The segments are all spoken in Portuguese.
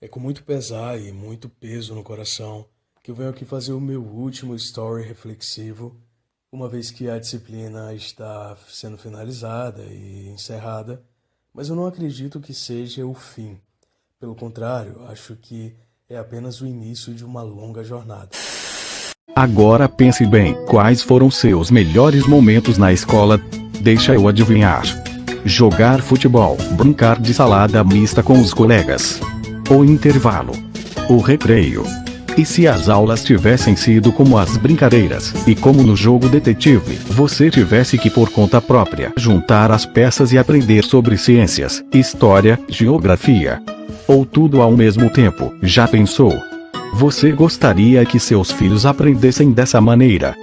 É com muito pesar e muito peso no coração que eu venho aqui fazer o meu último story reflexivo, uma vez que a disciplina está sendo finalizada e encerrada, mas eu não acredito que seja o fim. Pelo contrário, acho que é apenas o início de uma longa jornada. Agora pense bem, quais foram seus melhores momentos na escola? Deixa eu adivinhar. Jogar futebol, brincar de salada mista com os colegas. O intervalo. O recreio. E se as aulas tivessem sido como as brincadeiras, e como no jogo detetive, você tivesse que por conta própria juntar as peças e aprender sobre ciências, história, geografia. Ou tudo ao mesmo tempo, já pensou? Você gostaria que seus filhos aprendessem dessa maneira?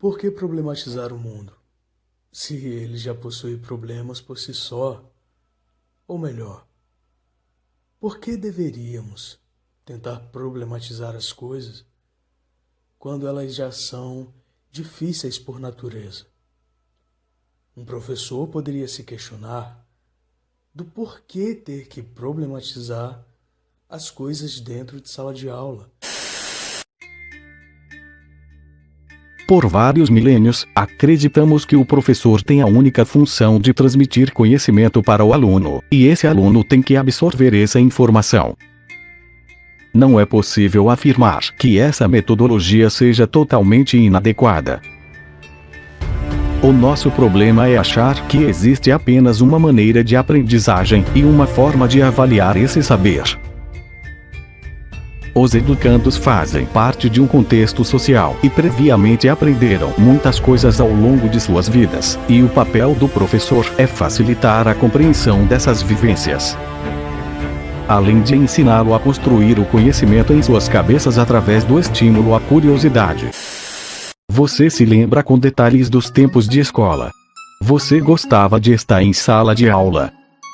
Por que problematizar o mundo? Se ele já possui problemas por si só. Ou melhor, por que deveríamos tentar problematizar as coisas quando elas já são difíceis por natureza? Um professor poderia se questionar do porquê ter que problematizar as coisas dentro de sala de aula. Por vários milênios, acreditamos que o professor tem a única função de transmitir conhecimento para o aluno, e esse aluno tem que absorver essa informação. Não é possível afirmar que essa metodologia seja totalmente inadequada. O nosso problema é achar que existe apenas uma maneira de aprendizagem e uma forma de avaliar esse saber. Os educandos fazem parte de um contexto social e previamente aprenderam muitas coisas ao longo de suas vidas, e o papel do professor é facilitar a compreensão dessas vivências, além de ensiná-lo a construir o conhecimento em suas cabeças através do estímulo à curiosidade. Você se lembra com detalhes dos tempos de escola? Você gostava de estar em sala de aula?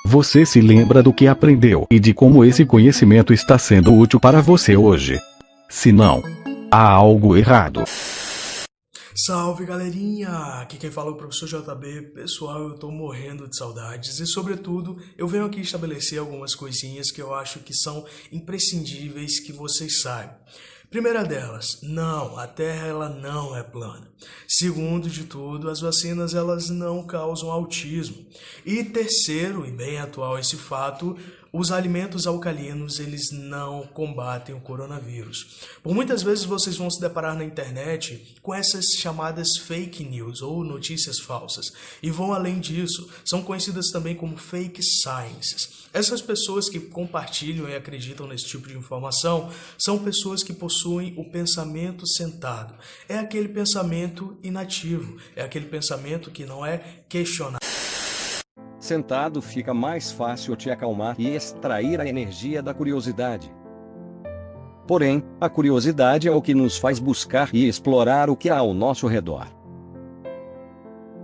Você se lembra do que aprendeu e de como esse conhecimento está sendo útil para você hoje? Se não, há algo errado. Salve, galerinha! Aqui quem fala é o professor JB. Pessoal, eu tô morrendo de saudades e, sobretudo, eu venho aqui estabelecer algumas coisinhas que eu acho que são imprescindíveis que vocês saibam. Primeira delas, não, a Terra ela não é plana. Segundo de tudo, as vacinas elas não causam autismo. E terceiro, e bem atual esse fato, os alimentos alcalinos eles não combatem o coronavírus. Por muitas vezes vocês vão se deparar na internet com essas chamadas fake news ou notícias falsas. E vão além disso, são conhecidas também como fake sciences. Essas pessoas que compartilham e acreditam nesse tipo de informação são pessoas que possuem o pensamento sentado. É aquele pensamento inativo, é aquele pensamento que não é questionado. Sentado fica mais fácil te acalmar e extrair a energia da curiosidade. Porém, a curiosidade é o que nos faz buscar e explorar o que há ao nosso redor.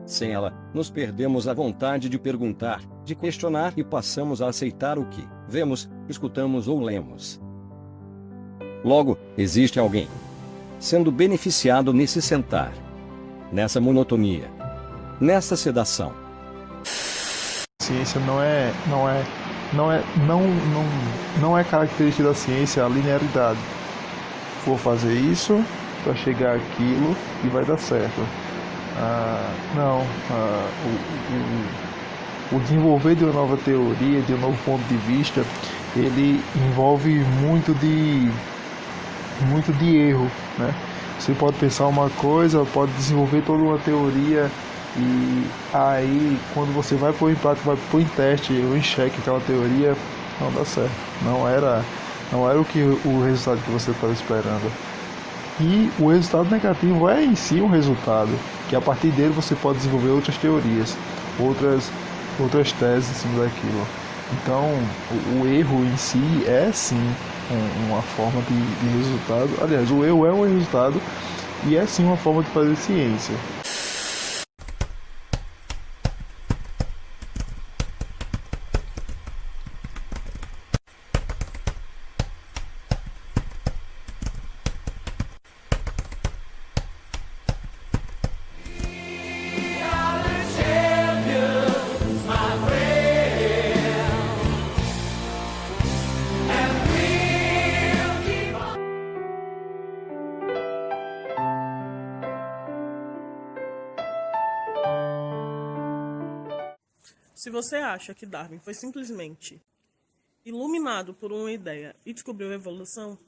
Sem ela, nos perdemos a vontade de perguntar, de questionar e passamos a aceitar o que vemos, escutamos ou lemos. Logo, existe alguém sendo beneficiado nesse sentar, nessa monotonia, nessa sedação. Ciência não é característica da ciência a linearidade. Vou fazer isso para chegar àquilo e vai dar certo. O desenvolver de uma nova teoria, de um novo ponto de vista, ele envolve muito de erro, né? Você pode pensar uma coisa, pode desenvolver toda uma teoria e aí quando você vai pôr em prática, vai pôr em teste ou em xeque aquela teoria, não dá certo. Não era o resultado que você estava esperando. E o resultado negativo é em si um resultado, que a partir dele você pode desenvolver outras teorias, outras teses em cima daquilo. Então, o erro em si é sim uma forma de resultado. Aliás, o erro é um resultado e é sim uma forma de fazer ciência. Se você acha que Darwin foi simplesmente iluminado por uma ideia e descobriu a evolução,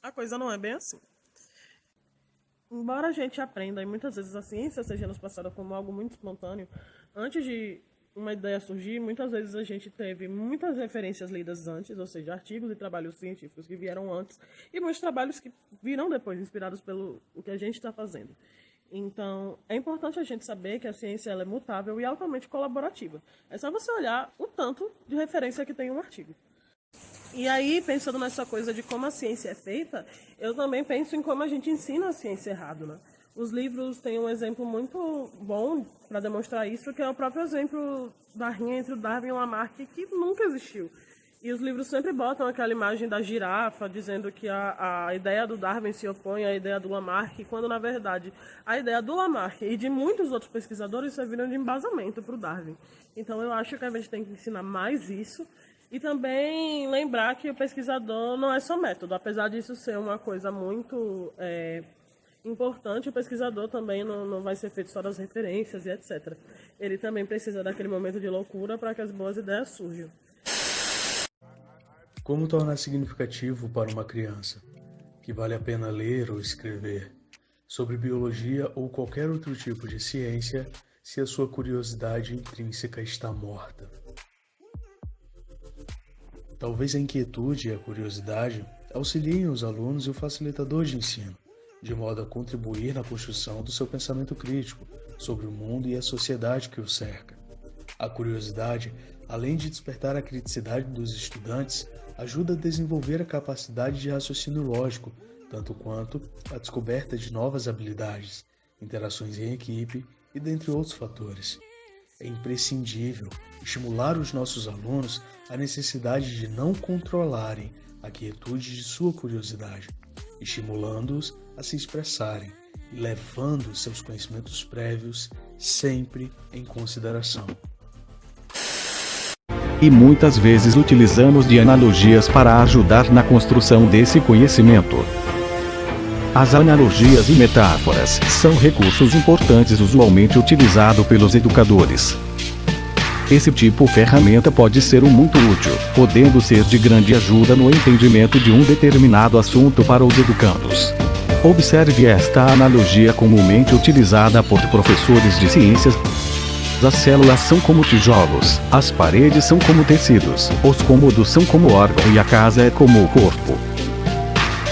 a coisa não é bem assim. Embora a gente aprenda, e muitas vezes a ciência seja nos passada como algo muito espontâneo, antes de uma ideia surgir, muitas vezes a gente teve muitas referências lidas antes, ou seja, artigos e trabalhos científicos que vieram antes, e muitos trabalhos que virão depois, inspirados pelo o que a gente está fazendo. Então, é importante a gente saber que a ciência ela é mutável e altamente colaborativa. É só você olhar o tanto de referência que tem um artigo. E aí, pensando nessa coisa de como a ciência é feita, eu também penso em como a gente ensina a ciência errado, né? Os livros têm um exemplo muito bom para demonstrar isso, que é o próprio exemplo da rinha entre o Darwin e o Lamarck, que nunca existiu. E os livros sempre botam aquela imagem da girafa, dizendo que a ideia do Darwin se opõe à ideia do Lamarck, quando, na verdade, a ideia do Lamarck e de muitos outros pesquisadores serviram de embasamento para o Darwin. Então, eu acho que a gente tem que ensinar mais isso e também lembrar que o pesquisador não é só método. Apesar disso ser uma coisa muito importante, o pesquisador também não vai ser feito só das referências e etc. Ele também precisa daquele momento de loucura para que as boas ideias surjam. Como tornar significativo para uma criança que vale a pena ler ou escrever sobre biologia ou qualquer outro tipo de ciência se a sua curiosidade intrínseca está morta? Talvez a inquietude e a curiosidade auxiliem os alunos e o facilitador de ensino, de modo a contribuir na construção do seu pensamento crítico sobre o mundo e a sociedade que o cerca. A curiosidade, além de despertar a criticidade dos estudantes, ajuda a desenvolver a capacidade de raciocínio lógico, tanto quanto a descoberta de novas habilidades, interações em equipe e dentre outros fatores. É imprescindível estimular os nossos alunos a necessidade de não controlarem a quietude de sua curiosidade, estimulando-os a se expressarem e levando seus conhecimentos prévios sempre em consideração. E muitas vezes utilizamos de analogias para ajudar na construção desse conhecimento. As analogias e metáforas são recursos importantes usualmente utilizados pelos educadores. Esse tipo de ferramenta pode ser muito útil, podendo ser de grande ajuda no entendimento de um determinado assunto para os educandos. Observe esta analogia comumente utilizada por professores de ciências. As células são como tijolos, as paredes são como tecidos, os cômodos são como órgão e a casa é como o corpo.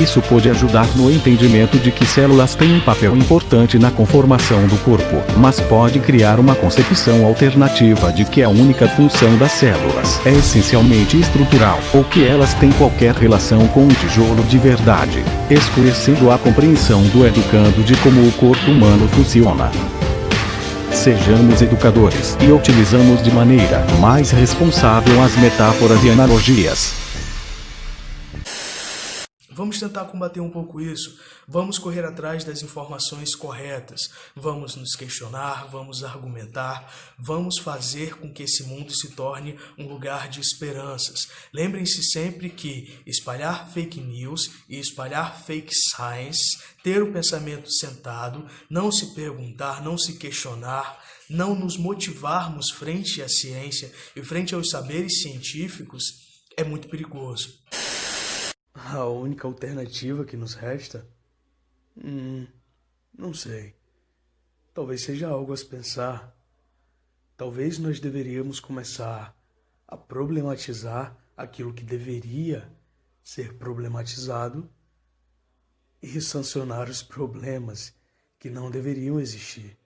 Isso pode ajudar no entendimento de que células têm um papel importante na conformação do corpo, mas pode criar uma concepção alternativa de que a única função das células é essencialmente estrutural, ou que elas têm qualquer relação com um tijolo de verdade, escurecendo a compreensão do educando de como o corpo humano funciona. Sejamos educadores e utilizamos de maneira mais responsável as metáforas e analogias. Vamos tentar combater um pouco isso, vamos correr atrás das informações corretas, vamos nos questionar, vamos argumentar, vamos fazer com que esse mundo se torne um lugar de esperanças. Lembrem-se sempre que espalhar fake news e espalhar fake science, ter o pensamento sentado, não se perguntar, não se questionar, não nos motivarmos frente à ciência e frente aos saberes científicos é muito perigoso. A única alternativa que nos resta? Não sei. Talvez seja algo a se pensar. Talvez nós deveríamos começar a problematizar aquilo que deveria ser problematizado e sancionar os problemas que não deveriam existir.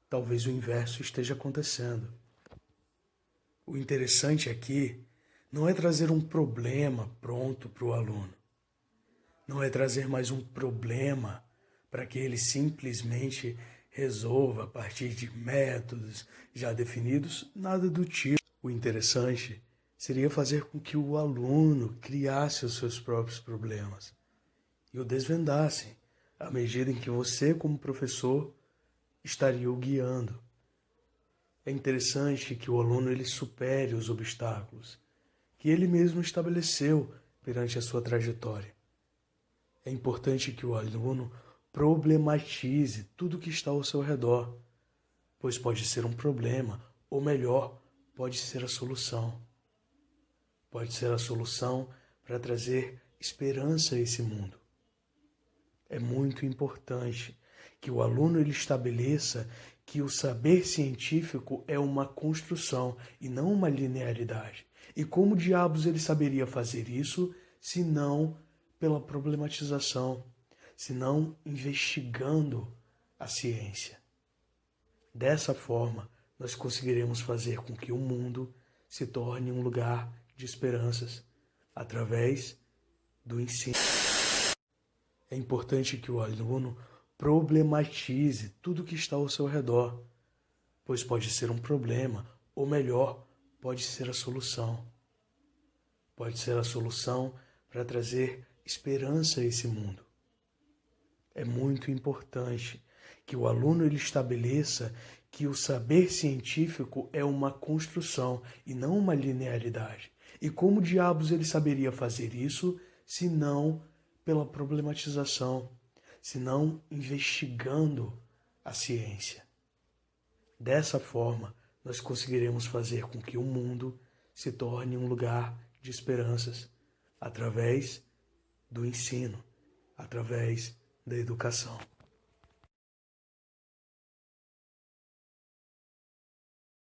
Talvez o inverso esteja acontecendo. O interessante aqui não é trazer um problema pronto para o aluno. Não é trazer mais um problema para que ele simplesmente resolva a partir de métodos já definidos, nada do tipo. O interessante seria fazer com que o aluno criasse os seus próprios problemas e o desvendasse à medida em que você, como professor, estaria o guiando. É interessante que o aluno ele supere os obstáculos que ele mesmo estabeleceu perante a sua trajetória. É importante que o aluno problematize tudo que está ao seu redor, pois pode ser um problema ou melhor, pode ser a solução. Pode ser a solução para trazer esperança a esse mundo. É muito importante que o aluno ele estabeleça que o saber científico é uma construção e não uma linearidade. E como diabos ele saberia fazer isso se não pela problematização, se não investigando a ciência? Dessa forma, nós conseguiremos fazer com que o mundo se torne um lugar de esperanças através do ensino. É importante que o aluno problematize tudo que está ao seu redor, pois pode ser um problema, ou melhor, pode ser a solução. Pode ser a solução para trazer esperança a esse mundo. É muito importante que o aluno ele estabeleça que o saber científico é uma construção e não uma linearidade. E como diabos ele saberia fazer isso se não pela problematização, se não investigando a ciência? Dessa forma, nós conseguiremos fazer com que o mundo se torne um lugar de esperanças através do ensino, através da educação.